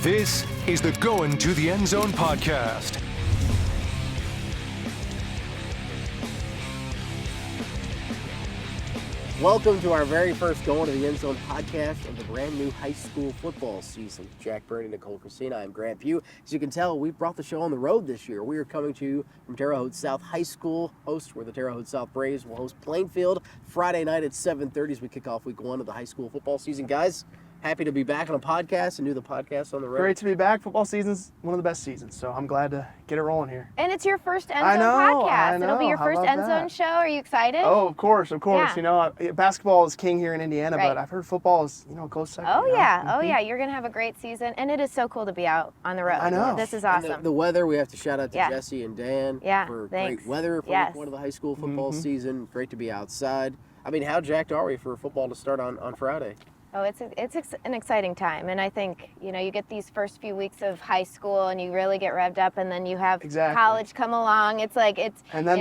This is the Going to the Endzone Podcast. Welcome to our very first Going to the Endzone podcast of the brand new high school football season. Jack Burney, Nicole Christina, I'm Grant Pugh. As you can tell, we brought the show on the road this year. We are coming to you from Terre Haute South High School, host where the Terre Haute South Braves will host Plainfield Friday night at 7:30 as we kick off week 1 of the high school football season. Guys, happy to be back on a podcast and do the podcast on the road. Great to be back. Football season's one of the best seasons, so I'm glad to get it rolling here. And it's your first Endzone podcast. I know. It'll be your first Endzone show. Are you excited? Oh, of course. Yeah. You know, basketball is king here in Indiana, Right. but I've heard football is, close second. Oh, you know? yeah. Mhm. Oh, yeah. You're going to have a great season. And it is so cool to be out on the road. I know. This is And awesome. the weather, we have to shout out to Yeah. Jesse and Dan Yeah, for thanks. great weather for Yes. week 1 of the high school football Mhm. season. Great to be outside. I mean, how jacked are we for football to start on Friday? Oh, it's an exciting time. And I think, you get these first few weeks of high school and you really get revved up, and then you have Exactly. college come along. It's like it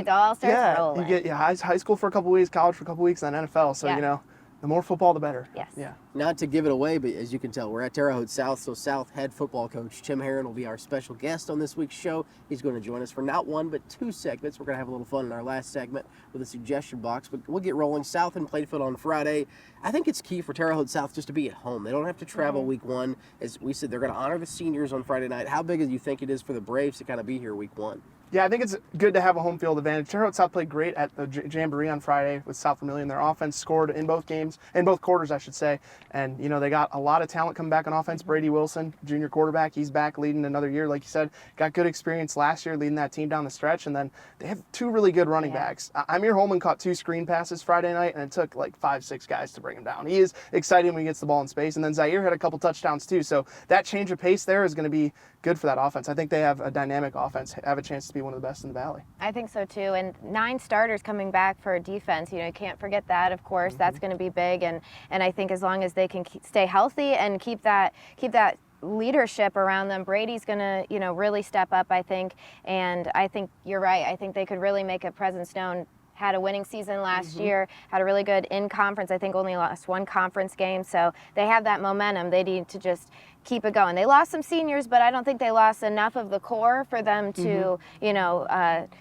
all starts rolling. You get high school for a couple weeks, college for a couple weeks, and then NFL. So, Yeah. the more football, the better. Yes. Yeah. Not to give it away, but as you can tell, we're at Terre Haute South, so South head football coach Tim Herron will be our special guest on this week's show. He's going to join us for not one, but 2 segments. We're going to have a little fun in our last segment with a suggestion box, but we'll get rolling. South and Plainfield on Friday. I think it's key for Terre Haute South just to be at home. They don't have to travel week 1. As we said, they're going to honor the seniors on Friday night. How big do you think it is for the Braves to kind of be here week 1? Yeah, I think it's good to have a home field advantage. Terre Haute South played great at the Jamboree on Friday with South Vermilion. Their offense scored in both games, in both quarters, I should say. And, they got a lot of talent coming back on offense. Brady Wilson, junior quarterback, he's back leading another year, like you said. Got good experience last year leading that team down the stretch. And then they have 2 really good running backs. Amir Holman caught 2 screen passes Friday night, and it took like 5-6 guys to bring him down. He is exciting when he gets the ball in space. And then Zaire had a couple touchdowns too. So that change of pace there is going to be good for that offense. I think they have a dynamic offense, have a chance to be one of the best in the Valley. I think so too. And 9 starters coming back for defense. You can't forget that, of course. That's going to be big. And I think as long as they can stay healthy and keep that leadership around them, Brady's going to, really step up, I think. And I think you're right. I think they could really make a presence known. Had a winning season last year, had a really good in-conference. I think only lost 1 conference game. So they have that momentum. They need to just keep it going. They lost some seniors, but I don't think they lost enough of the core for them to,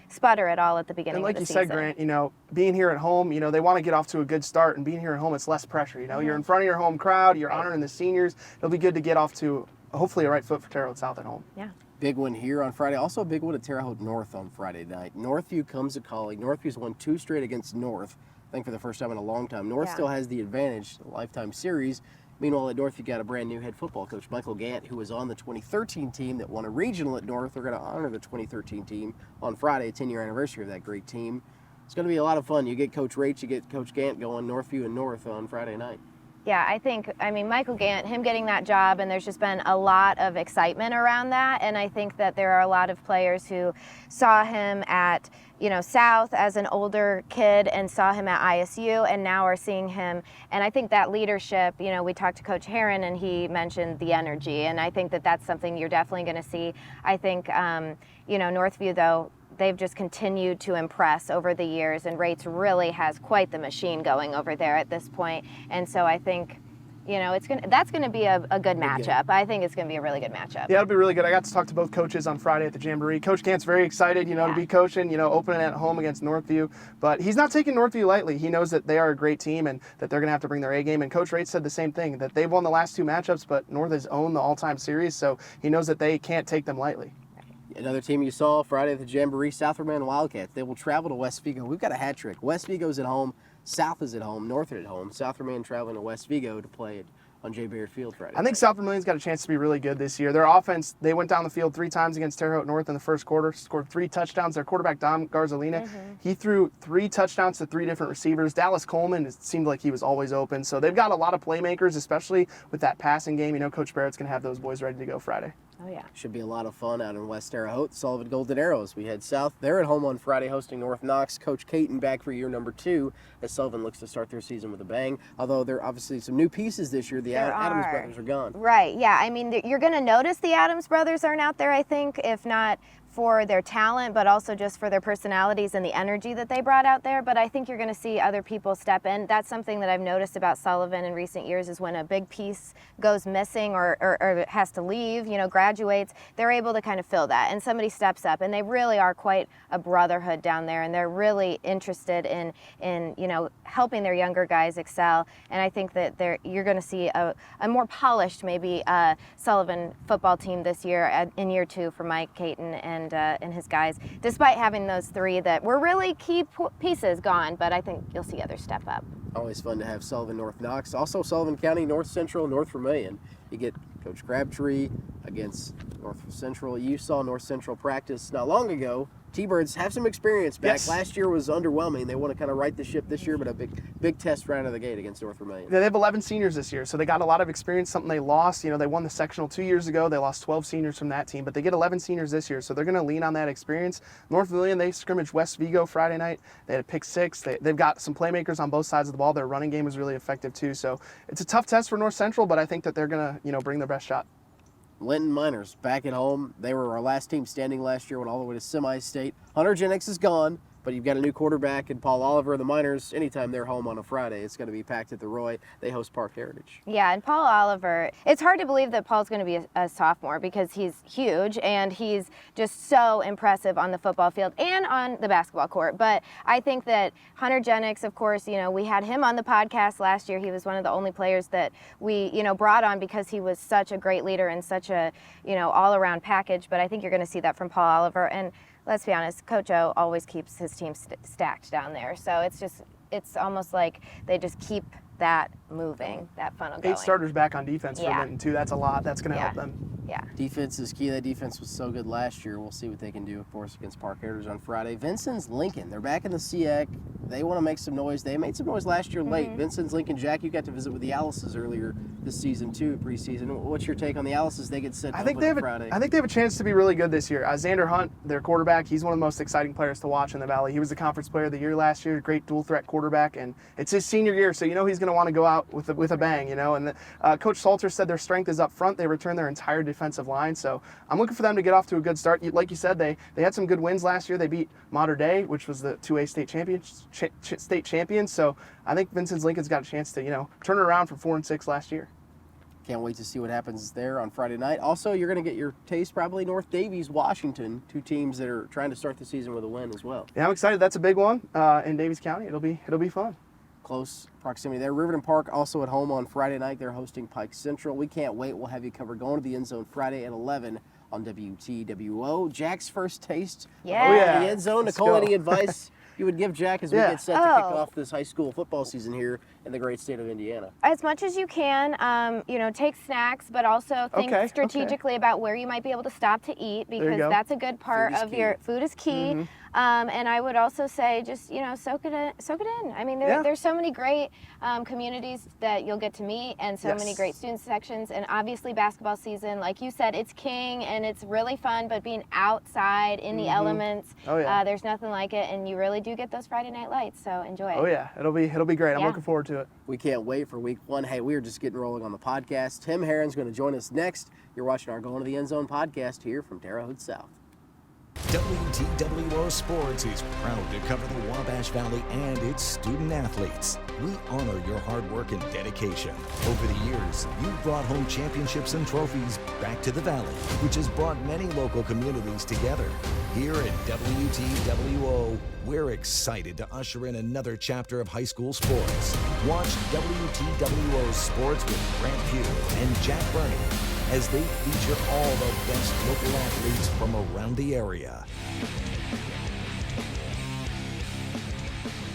sputter at all at the beginning And of the like you season. said, Grant, being here at home, they want to get off to a good start, and being here at home, it's less pressure. You're in front of your home crowd, you're honoring the seniors. It'll be good to get off to hopefully a right foot for Terre Haute South at home. Yeah. Big one here on Friday. Also a big one at Terre Haute North on Friday night. Northview comes to calling. Northview's won 2 straight against North, I think for the first time in a long time. North still has the advantage, the lifetime series. Meanwhile, at North, you got a brand new head football coach, Michael Gant, who was on the 2013 team that won a regional at North. They're going to honor the 2013 team on Friday, a 10-year anniversary of that great team. It's going to be a lot of fun. You get Coach Raich, you get Coach Gant going, Northview and North on Friday night. Yeah, I mean, Michael Gant, him getting that job, and there's just been a lot of excitement around that. And I think that there are a lot of players who saw him at, South as an older kid and saw him at ISU and now are seeing him. And I think that leadership, we talked to Coach Herron and he mentioned the energy. And I think that that's something you're definitely going to see. I think, Northview, though, they've just continued to impress over the years, and Rates really has quite the machine going over there at this point. And so I think, that's going to be a good matchup. I think it's going to be a really good matchup. Yeah, it'll be really good. I got to talk to both coaches on Friday at the Jamboree. Coach Gant's very excited, to be coaching, opening at home against Northview. But he's not taking Northview lightly. He knows that they are a great team and that they're going to have to bring their A game. And Coach Rates said the same thing, that they've won the last 2 matchups, but North has owned the all-time series, so he knows that they can't take them lightly. Another team you saw Friday at the Jamboree, South Vermilion Wildcats. They will travel to West Vigo. We've got a hat trick. West Vigo's at home, South is at home, North are at home. South Vermilion traveling to West Vigo to play it on J. Baird Field Friday. I think South Vermilion's got a chance to be really good this year. Their offense, they went down the field 3 times against Terre Haute North in the first quarter, scored 3 touchdowns. Their quarterback, Dom Garzalina, he threw 3 touchdowns to 3 different receivers. Dallas Coleman, it seemed like he was always open. So they've got a lot of playmakers, especially with that passing game. Coach Barrett's going to have those boys ready to go Friday. Oh, yeah. Should be a lot of fun out in West Terre Haute. Sullivan Golden Arrows. We head south. They're at home on Friday hosting North Knox. Coach Caton back for year number 2 as Sullivan looks to start their season with a bang. Although there are obviously some new pieces this year. The Adams brothers are gone. Right, yeah. I mean, you're going to notice the Adams brothers aren't out there, I think, if not for their talent, but also just for their personalities and the energy that they brought out there. But I think you're going to see other people step in. That's something that I've noticed about Sullivan in recent years, is when a big piece goes missing or has to leave, graduates, they're able to kind of fill that, and somebody steps up, and they really are quite a brotherhood down there, and they're really interested in helping their younger guys excel. And I think that you're going to see a more polished, maybe Sullivan football team this year in year 2 for Mike Caton and his guys, despite having those 3 that were really key pieces gone. But I think you'll see others step up. Always fun to have Sullivan North Knox. Also Sullivan County, North Central, North Vermilion. You get Coach Crabtree against North Central. You saw North Central practice not long ago. T-Birds have some experience back. Yes. Last year was underwhelming. They want to kind of right the ship this year, but a big test right out of the gate against North Vermilion. They have 11 seniors this year, so they got a lot of experience, something they lost. They won the sectional 2 years ago. They lost 12 seniors from that team, but they get 11 seniors this year, so they're going to lean on that experience. North Vermilion, they scrimmaged West Vigo Friday night. They had a pick 6. They've got some playmakers on both sides of the ball. Their running game is really effective too, so it's a tough test for North Central, but I think that they're going to bring their best shot. Linton Miners back at home. They were our last team standing last year, went all the way to semi-state. Hunter Jennings is gone, but you've got a new quarterback in Paul Oliver. The Miners, anytime they're home on a Friday, it's going to be packed at the Roy. They host Park Heritage. Yeah, and Paul Oliver, it's hard to believe that Paul's going to be a sophomore, because he's huge and he's just so impressive on the football field and on the basketball court. But I think that Hunter Jennings, of course, we had him on the podcast last year. He was one of the only players that we, brought on because he was such a great leader and such a, all-around package. But I think you're going to see that from Paul Oliver. And let's be honest, Coach O always keeps his team stacked down there. So it's almost like they just keep that moving, that funnel going. 8 starters back on defense for Yeah. Linton too. That's a lot. That's going to help them. Yeah. Defense is key. That defense was so good last year. We'll see what they can do, of course, against Park Heritage on Friday. Vincent's Lincoln, they're back in the SEAC. They want to make some noise. They made some noise last year late. Vincent's Lincoln, Jack, you got to visit with the Alices earlier this season too, preseason. What's your take on the Alices? They get set to open on Friday. I think they have a chance to be really good this year. Xander Hunt, their quarterback, he's one of the most exciting players to watch in the Valley. He was the Conference Player of the Year last year, great dual threat quarterback, and it's his senior year, so he's going to want to go out with a bang, And Coach Salter said their strength is up front. They returned their entire defensive line, so I'm looking for them to get off to a good start. Like you said, they had some good wins last year. They beat Mater Dei, which was the 2A state champions. So I think Vincent's Lincoln's got a chance to turn it around from 4-6 last year. Can't wait to see what happens there on Friday night. Also, you're going to get your taste probably North Davies, Washington, 2 teams that are trying to start the season with a win as well. Yeah, I'm excited. That's a big one in Davies County. It'll be fun. Close proximity there. Riverton Park also at home on Friday night. They're hosting Pike Central. We can't wait. We'll have you covered going to the End Zone Friday at 11 on WTWO. Jack's first taste of Yeah. Oh, yeah. the End Zone. Let's Nicole, go. any advice you would give Jack as we get set to kick off this high school football season here in the great state of Indiana? As much as you can, take snacks, but also think strategically about where you might be able to stop to eat, because that's a good part of your food is key. And I would also say just, soak it in. I mean, there's so many great communities that you'll get to meet, and so many great student sections, and obviously basketball season, like you said, it's king and it's really fun, but being outside in the elements, there's nothing like it, and you really do get those Friday night lights, so enjoy it. Oh yeah, it'll be great. I'm looking forward to it. We can't wait for week 1. Hey, we are just getting rolling on the podcast. Tim Herron's going to join us next. You're watching our Going to the End Zone podcast here from Terre Haute South. WTWO Sports is proud to cover the Wabash Valley and its student athletes. We honor your hard work and dedication. Over the years, you've brought home championships and trophies back to the Valley, which has brought many local communities together. Here at WTWO, we're excited to usher in another chapter of high school sports. Watch WTWO Sports with Grant Pugh and Jack Burney as they feature all the best local athletes from around the area.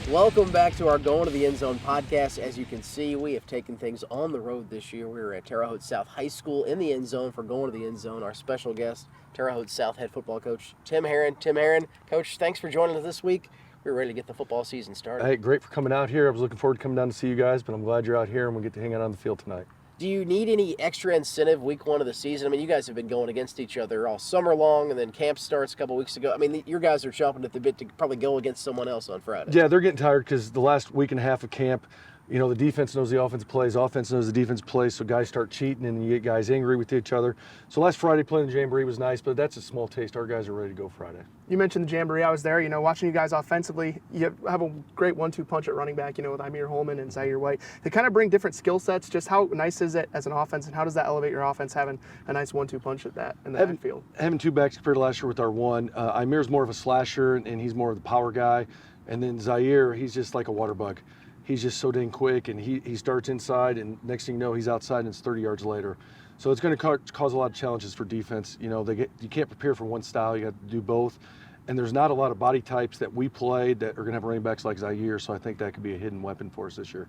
Welcome back to our Going to the End Zone podcast. As you can see, we have taken things on the road this year. We were at Terre Haute South High School in the End Zone for Going to the End Zone. Our special guest, Terre Haute South head football coach Tim Herron. Tim Herron, Coach, thanks for joining us this week. We're ready to get the football season started. Hey, great for coming out here. I was looking forward to coming down to see you guys, but I'm glad you're out here and we get to hang out on the field tonight. Do you need any extra incentive week 1 of the season? I mean, you guys have been going against each other all summer long, and then camp starts a couple weeks ago. I mean, your guys are chomping at the bit to probably go against someone else on Friday. Yeah, they're getting tired because the last week and a half of camp, You know, the defense knows the offense plays, offense knows the defense plays, so guys start cheating and you get guys angry with each other. So last Friday playing the Jamboree was nice, but that's a small taste. Our guys are ready to go Friday. You mentioned the Jamboree. I was there, watching you guys offensively. You have a great 1-2 punch at running back, with Amir Holman and Zaire White. They kind of bring different skill sets. Just how nice is it as an offense, and how does that elevate your offense having a nice 1-2 punch at that in the backfield? Having two backs compared to last year with our one. Amir's more of a slasher, and he's more of the power guy. And then Zaire, he's just like a water bug. He's just so dang quick, and he starts inside, and next thing you know, he's outside, and it's 30 yards later. So it's going to cause a lot of challenges for defense. You can't prepare for one style. You got to do both. And there's not a lot of body types that we played that are going to have running backs like Zaire, so I think that could be a hidden weapon for us this year.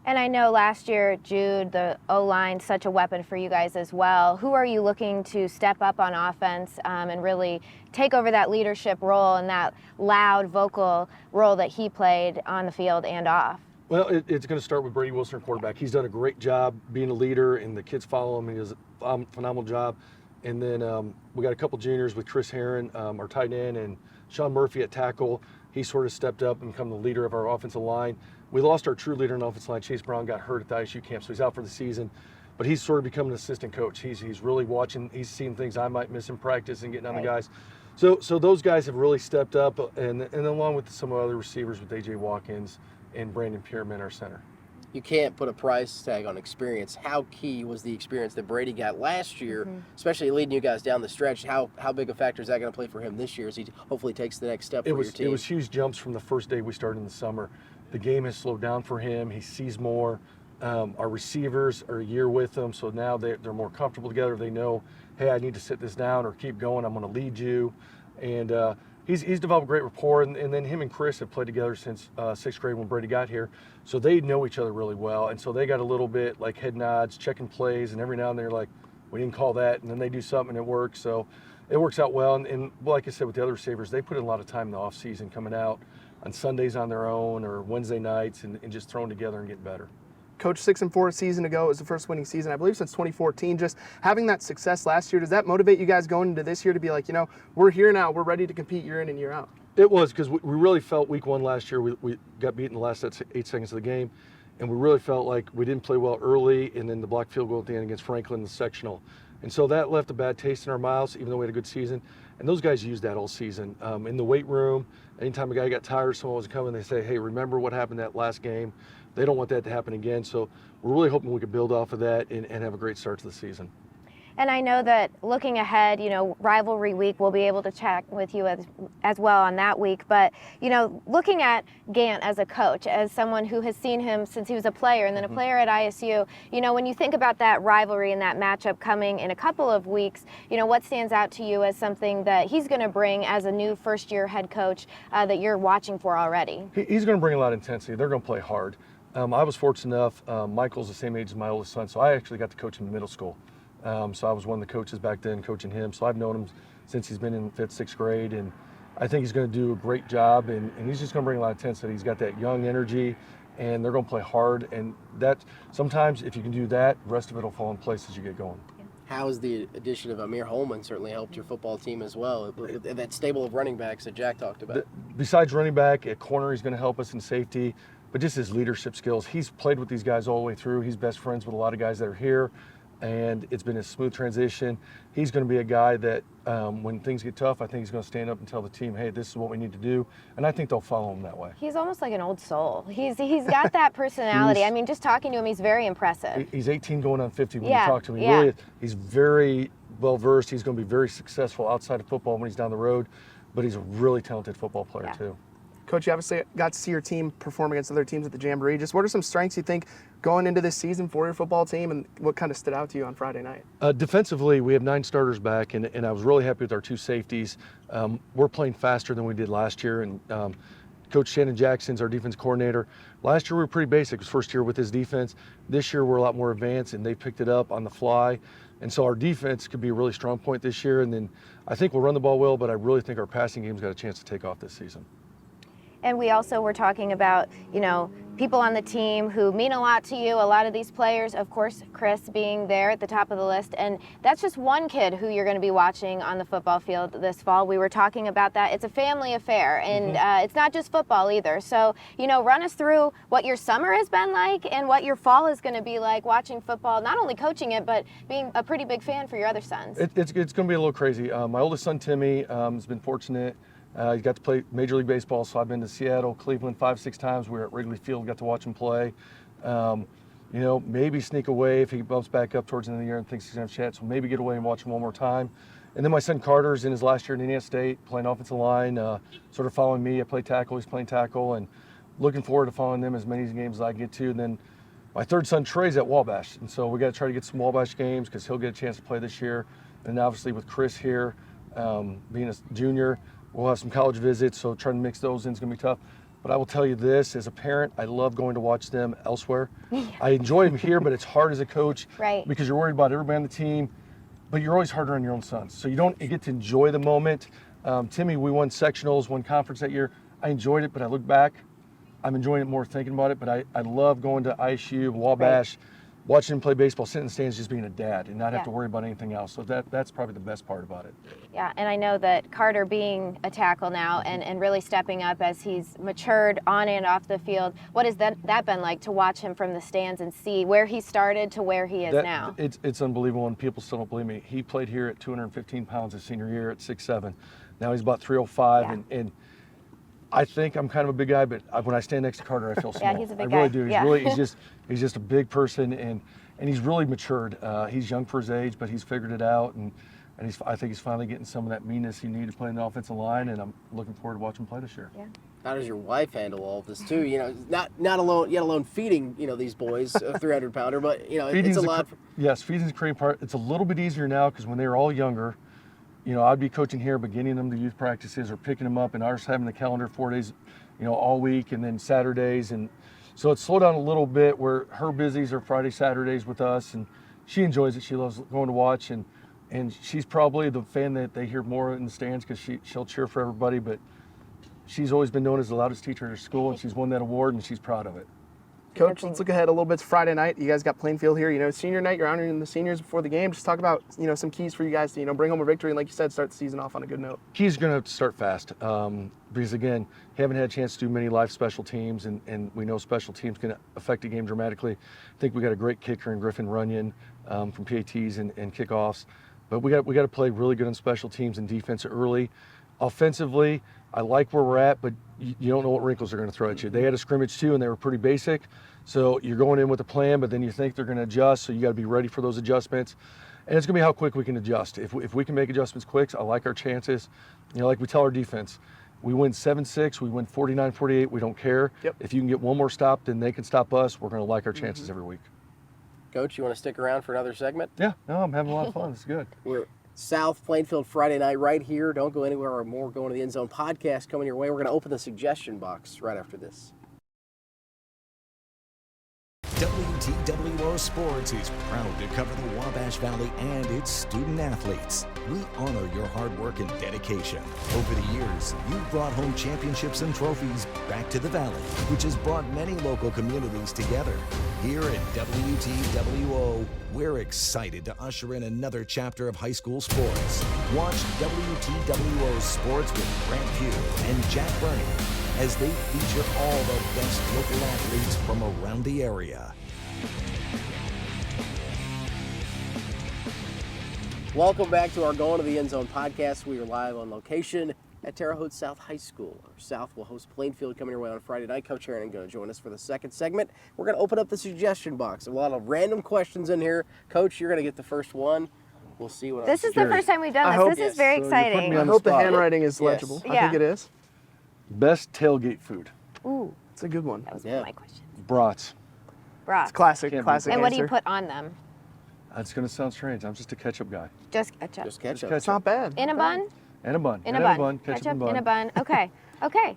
And I know last year, Jude, the O-line, such a weapon for you guys as well. Who are you looking to step up on offense and really take over that leadership role and that loud vocal role that he played on the field and off? Well, it's going to start with Brady Wilson, our quarterback. He's done a great job being a leader, and the kids follow him. He does a phenomenal job. And then we got a couple juniors with Chris Herron, our tight end, and Sean Murphy at tackle. He sort of stepped up and become the leader of our offensive line. We lost our true leader in the offensive line. Chase Brown got hurt at the ISU camp, so he's out for the season. But he's sort of become an assistant coach. He's really watching. He's seeing things I might miss in practice and getting on the guys. So those guys have really stepped up, and along with some other receivers with A.J. Watkins and Brandon Pierman, our center. You can't put a price tag on experience. How key was the experience that Brady got last year, especially leading you guys down the stretch? How big a factor is that going to play for him this year as he hopefully takes the next step for your team? It was huge jumps from the first day we started in the summer. The game has slowed down for him. He sees more. Our receivers are a year with him, so now they're more comfortable together. They know, hey, I need to sit this down or keep going. I'm going to lead you. And he's developed great rapport, and then him and Chris have played together since 6th grade when Brady got here. So they know each other really well, and so they got a little bit like head nods, checking plays, and every now and then they're like, we didn't call that, and then they do something and it works. So it works out well, and like I said with the other receivers, they put in a lot of time in the off season coming out on Sundays on their own or Wednesday nights and just throwing together and getting better. Coach, 6-4 a season ago. It was the first winning season, I believe, since 2014. Just having that success last year, does that motivate you guys going into this year to be like, we're here now, we're ready to compete year in and year out? It was, because we really felt week one last year, we got beaten the last 8 seconds of the game, and we really felt like we didn't play well early, and then the blocked field goal at the end against Franklin in the sectional. And so that left a bad taste in our mouths, even though we had a good season. And those guys used that all season. In the weight room, anytime a guy got tired, someone was coming, they say, hey, remember what happened that last game? They don't want that to happen again. So we're really hoping we could build off of that and have a great start to the season. And I know that looking ahead, rivalry week, we'll be able to check with you as well on that week. But, looking at Gant as a coach, as someone who has seen him since he was a player and then a player at ISU, when you think about that rivalry and that matchup coming in a couple of weeks, what stands out to you as something that he's going to bring as a new first-year head coach that you're watching for already? He's going to bring a lot of intensity. They're going to play hard. I was fortunate enough, Michael's the same age as my oldest son, so I actually got to coach him in middle school. So I was one of the coaches back then coaching him. So I've known him since he's been in 5th, 6th grade. And I think he's going to do a great job. And he's just going to bring a lot of intensity. He's got that young energy, and they're going to play hard. And that sometimes if you can do that, the rest of it will fall in place as you get going. How has the addition of Amir Holman certainly helped your football team as well? That stable of running backs that Jack talked about. Besides running back, at corner, he's going to help us in safety. But just his leadership skills. He's played with these guys all the way through. He's best friends with a lot of guys that are here. And it's been a smooth transition. He's going to be a guy that when things get tough, I think he's going to stand up and tell the team, hey, this is what we need to do. And I think they'll follow him that way. He's almost like an old soul. He's got that personality. I mean, just talking to him, he's very impressive. He's 18 going on 50 when you talk to him. He's very well-versed. He's going to be very successful outside of football when he's down the road. But he's a really talented football player, too. Coach, you obviously got to see your team perform against other teams at the Jamboree. Just what are some strengths you think going into this season for your football team, and what kind of stood out to you on Friday night? Defensively, we have 9 starters back, and I was really happy with our 2 safeties. We're playing faster than we did last year, and Coach Shannon Jackson's our defense coordinator. Last year we were pretty basic. It was first year with his defense. This year we're a lot more advanced, and they picked it up on the fly. And so our defense could be a really strong point this year, and then I think we'll run the ball well, but I really think our passing game's got a chance to take off this season. And we also were talking about, people on the team who mean a lot to you, a lot of these players, of course, Chris being there at the top of the list. And that's just one kid who you're going to be watching on the football field this fall. We were talking about that. It's a family affair, and it's not just football either. So, run us through what your summer has been like and what your fall is going to be like watching football, not only coaching it, but being a pretty big fan for your other sons. It's going to be a little crazy. My oldest son, Timmy, has been fortunate. He got to play Major League Baseball, so I've been to Seattle, Cleveland 5-6 times. We were at Wrigley Field, got to watch him play. Maybe sneak away if he bumps back up towards the end of the year and thinks he's going to have a chance. So maybe get away and watch him one more time. And then my son Carter's in his last year at Indiana State, playing offensive line, sort of following me. I play tackle, he's playing tackle, and looking forward to following them as many games as I get to. And then my third son Trey's at Wabash, and so we got to try to get some Wabash games because he'll get a chance to play this year. And obviously with Chris here, being a junior, we'll have some college visits, so trying to mix those in is going to be tough. But I will tell you this, as a parent, I love going to watch them elsewhere. I enjoy them here, but it's hard as a coach because you're worried about everybody on the team, but you're always harder on your own sons. So you get to enjoy the moment. Timmy, we won sectionals, won conference that year. I enjoyed it, but I look back, I'm enjoying it more thinking about it, but I love going to ISU, Wabash, watching him play baseball, sitting in the stands, just being a dad and not have to worry about anything else. So that's probably the best part about it. Yeah, and I know that Carter being a tackle now and really stepping up as he's matured on and off the field, what has that been like to watch him from the stands and see where he started to where he is now? It's unbelievable, and people still don't believe me. He played here at 215 pounds his senior year at 6'7". Now he's about 305, and I think I'm kind of a big guy, but when I stand next to Carter, I feel small. Yeah, he's a big guy. I really guy. do. He's just a big person, and he's really matured. He's young for his age, but he's figured it out, and I think he's finally getting some of that meanness he needed to play in the offensive line, and I'm looking forward to watching him play this year. Yeah. How does your wife handle all of this too? Not alone, yet alone feeding these boys a 300-pounder, but it's a lot. Yes, feeding's the crazy part. It's a little bit easier now because when they were all younger, I'd be coaching here, but getting them to youth practices or picking them up, and ours having the calendar 4 days, all week, and then Saturdays, and so it's slowed down a little bit where her busies are Friday, Saturdays with us, and she enjoys it. She loves going to watch, and she's probably the fan that they hear more in the stands because she'll cheer for everybody, but she's always been known as the loudest teacher at her school, and she's won that award, and she's proud of it. Coach, let's look ahead a little bit to Friday night. You guys got Plainfield here. Senior night, you're honoring the seniors before the game. Just talk about, some keys for you guys to, bring home a victory and, like you said, start the season off on a good note. Keys are going to have to start fast because, again, haven't had a chance to do many live special teams, and we know special teams can affect a game dramatically. I think we got a great kicker in Griffin Runyon from PATs and kickoffs, but we got to play really good on special teams and defense early. Offensively, I like where we're at, but you don't know what wrinkles they're going to throw at you. They had a scrimmage too, and they were pretty basic. So you're going in with a plan, but then you think they're going to adjust, so you got to be ready for those adjustments. And it's going to be how quick we can adjust. If we can make adjustments quick, I like our chances. Like we tell our defense, we win 7-6, we win 49-48, we don't care. Yep. If you can get one more stop, then they can stop us. We're going to like our chances every week. Coach, you want to stick around for another segment? Yeah, no, I'm having a lot of fun. It's good. We're South Plainfield Friday night right here. Don't go anywhere or more. Going to the Endzone Podcast coming your way. We're going to open the suggestion box right after this. WTWO Sports is proud to cover the Wabash Valley and its student athletes. We honor your hard work and dedication. Over the years, you've brought home championships and trophies back to the Valley, which has brought many local communities together. Here at WTWO, we're excited to usher in another chapter of high school sports. Watch WTWO Sports with Grant Pugh and Jack Burney as they feature all the best local athletes from around the area. Welcome back to our Going to the Endzone podcast. We are live on location at Terre Haute South High School. South will host Plainfield coming your way on Friday night. Coach Aaron is going to join us for the second segment. We're going to open up the suggestion box. A lot of random questions in here. Coach, you're going to get the first one. We'll see what This is the first time we've done this. This is very exciting. I hope the handwriting is legible. I think it is. Best tailgate food. Ooh, It's a good one. that was one of my questions. Brats. Brats. Classic Can't beat answer. And what do you put on them? That's going to sound strange. I'm just a ketchup guy. Just ketchup. Just ketchup. It's not bad. In a bun? And a bun. In a And bun. Ketchup Ketchup and bun. in a bun. Okay. Okay.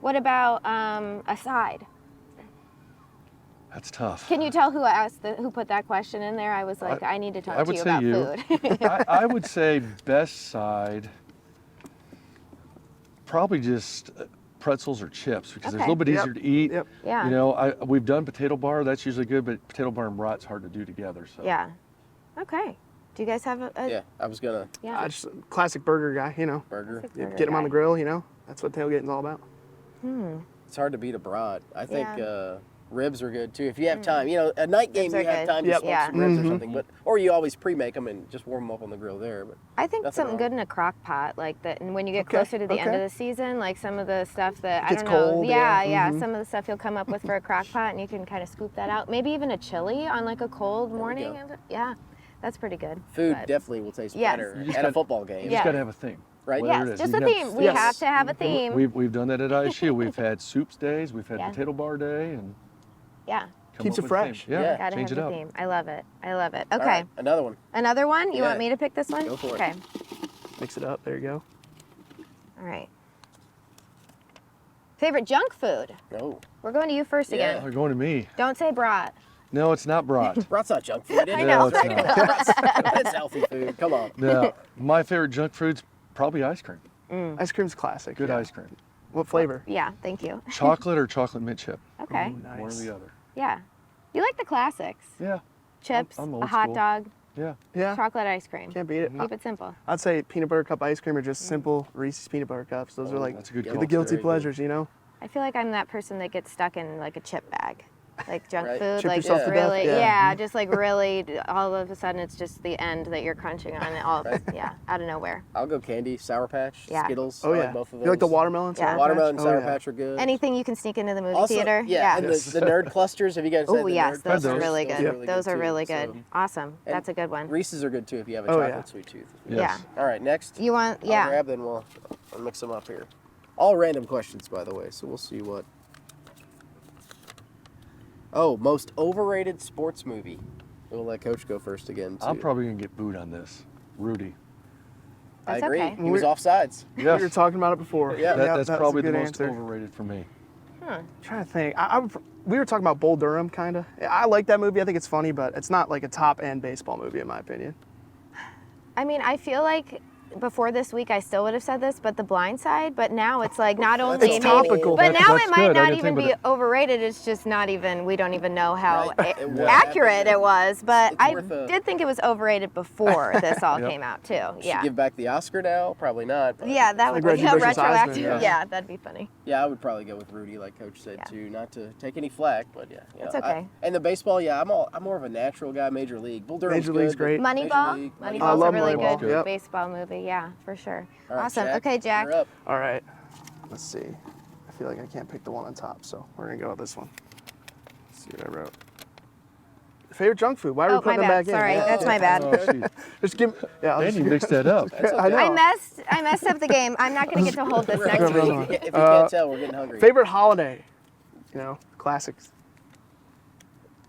What about a side? That's tough. Can you tell who who put that question in there? I was like, I need to talk to you about food. I would say best side, probably just pretzels or chips because they're a Okay. little bit easier to eat. Yep. Yeah. You know, we've done potato bar. That's usually good, but potato bar and brat's hard to do together. So. Yeah. Okay. Do you guys have a Yeah, I was gonna yeah. Just a classic burger guy, you know. burger. Classic You burger get them on guy. the grill, you know. That's what tailgating's all about. It's hard to beat a brat. I think Yeah. ribs are good too if you have time. You know, a night game Ribs you are have good. time to Yep. smoke Yeah. some ribs or something, but or you always pre-make them and just warm them up on the grill there. But I think Nothing something wrong. good in a crock pot, like that. And when you get Okay, closer to the end okay. of the season, like some of the stuff that I Gets don't know, cold, yeah, yeah, some of the stuff you'll come up with for a crock pot, and you can kind of scoop that out. Maybe even a chili on like a cold morning. go. Yeah, that's pretty good. food But- definitely will taste Yes. better You just at a gotta- football game. You Yeah. just got to have a theme. Right? Whatever it Yes, is. just You a can theme. We Yes. have to have a theme. We've done that at ISU. We've had soups days. We've had Yeah. potato bar day, and Yeah, come Keeps up it with a theme. fresh. Yeah, Yeah. gotta change have it a up. theme. I love it. I love it. All Okay, right, another one. another one. You Yeah. want me to pick this one? Go for it. Okay. Mix it up. There you go. All right. Favorite junk food? No. We're going to you first Yeah. again. They're going to me. Don't say brat. No, it's not brat. Brat's not junk food. I Is know. No, it's not. It's healthy food. Come on. No, my favorite junk food's probably ice cream. Ice cream's classic. Good yeah. ice cream. What flavor? Yeah, thank you. Chocolate or chocolate mint chip. Okay. Nice. One or the other. Yeah. You like the classics. Yeah. Chips, I'm a old hot school. dog, Yeah. Yeah. chocolate ice cream. Can't beat it. Keep it simple. I'd say peanut butter cup ice cream or just simple Reese's peanut butter cups. Those are Oh, like that's a good the call. guilty Very good. pleasures, you know. I feel like I'm that person that gets stuck in like a chip bag. Like junk Right. food, Chip like yourself just to death, really, yeah. just like really, all of a sudden it's just the end that you're crunching on it all, Right. yeah, out of nowhere. I'll go candy, Sour Patch, Yeah. Skittles. Oh I yeah. like both of those. You like the watermelon? Yeah. Sour Watermelon and Patch? Sour Oh, yeah. Patch are good. Anything you can sneak into the movie Also, theater. yeah, and Yes. the nerd clusters. Have you guys had Oh the yes, nerd those are those. really Those good. are really Those good are too, really good. so- Awesome. And That's a good one. Reese's are good too if you have a Oh, chocolate yeah. sweet tooth. Yes. All right, next. You want, I'll yeah. grab, then I'll mix them up here. All random questions, by the way, so we'll see what. Oh, most overrated sports movie. We'll let Coach go first again, too. I'm probably going to get booed on this. Rudy. I That's agree. okay. He was offsides. Yes. We were talking about it before. Yeah. That's a probably the good most answer. overrated for me. I'm trying to think. We were talking about Bull Durham, kind of. I like that movie. I think it's funny, but it's not like a top-end baseball movie, in my opinion. I mean, I feel like before this week I still would have said this, but The Blind Side. But now it's like not only It's maybe, topical. but That's- now that's it might good. I not didn't even think be about overrated. It's just not even. We don't even know how Right. And what accurate happened. it was. But It's I worth a- did think it was overrated before this all Yep. came out too. Should Yeah. give back the Oscar now? Probably not. But Yeah, that would Like be Reggie versus retroactive. Heisman, Yeah. yeah. That'd be funny. Yeah, I would probably go with Rudy, like Coach said Yeah. too. Not to take any flack, but yeah. You It's know, okay. and the baseball, yeah, I'm more of a natural guy. Major League. Bull Durham's Major League's good, but great. Moneyball. Major League, I Moneyball's a love really Moneyball. good Yep. baseball movie. Yeah, for sure. All right, Awesome. Jack, Okay, Jack. You're up. All right. Let's see. I feel like I can't pick the one on top, so we're going to go with this one. Let's see what I wrote. Favorite junk food? Why are we Oh, my putting them bad. back Sorry, in? that's my bad. Oh, geez. Just give yeah, I'll And just- you mixed that up. I know. I messed up the game. I'm not gonna get to hold this We're next hungry. week. If you can't tell, we're getting hungry. Favorite holiday? You know, classics.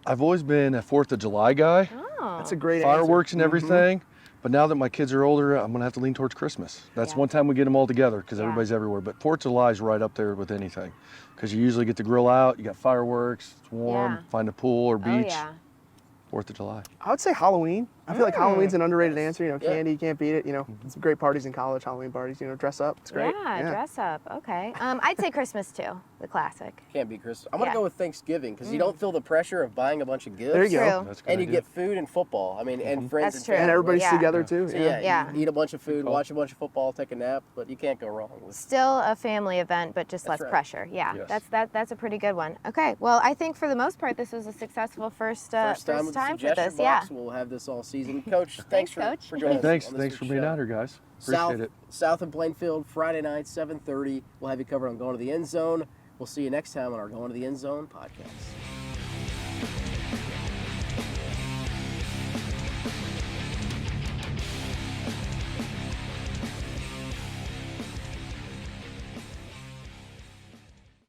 I've always been a 4th of July guy. Oh. That's a great Fireworks answer. and everything. But now that my kids are older, I'm going to have to lean towards Christmas. That's Yeah. one time we get them all together because Yeah. everybody's everywhere. But 4th of July is right up there with anything because you usually get to grill out. You got fireworks. It's warm. Yeah. Find a pool or Oh beach. yeah. 4th of July. I would say Halloween. I feel like Halloween's an underrated answer. You know, Yeah. candy, you can't beat it. You know, some great parties in college, Halloween parties. You know, dress up. It's great. Yeah, dress up. Okay. I'd say Christmas too, the classic. Can't be Christmas. I'm gonna Yeah. go with Thanksgiving because you don't feel the pressure of buying a bunch of gifts. There you go. True. That's a good And you idea. get food and football. I mean, and friends That's and true. family. And everybody's Yeah. together too. So yeah. yeah, Yeah. you eat a bunch of food, call. watch a bunch of football, take a nap, but you can't go wrong with. Still a family event, but just That's less right. pressure. Yeah, Yes. that's a pretty good one. Okay, well, I think for the most part, this was a successful first First time first with the time for suggestion this. Yeah. box. We'll have this all season. Coach, thanks for Coach. joining us. Thanks. on this Thanks for week's being show. out here, guys. Appreciate South it. and Plainfield, Friday night, 7:30. We'll have you covered on Going to the End Zone. We'll see you next time on our Going to the End Zone podcast.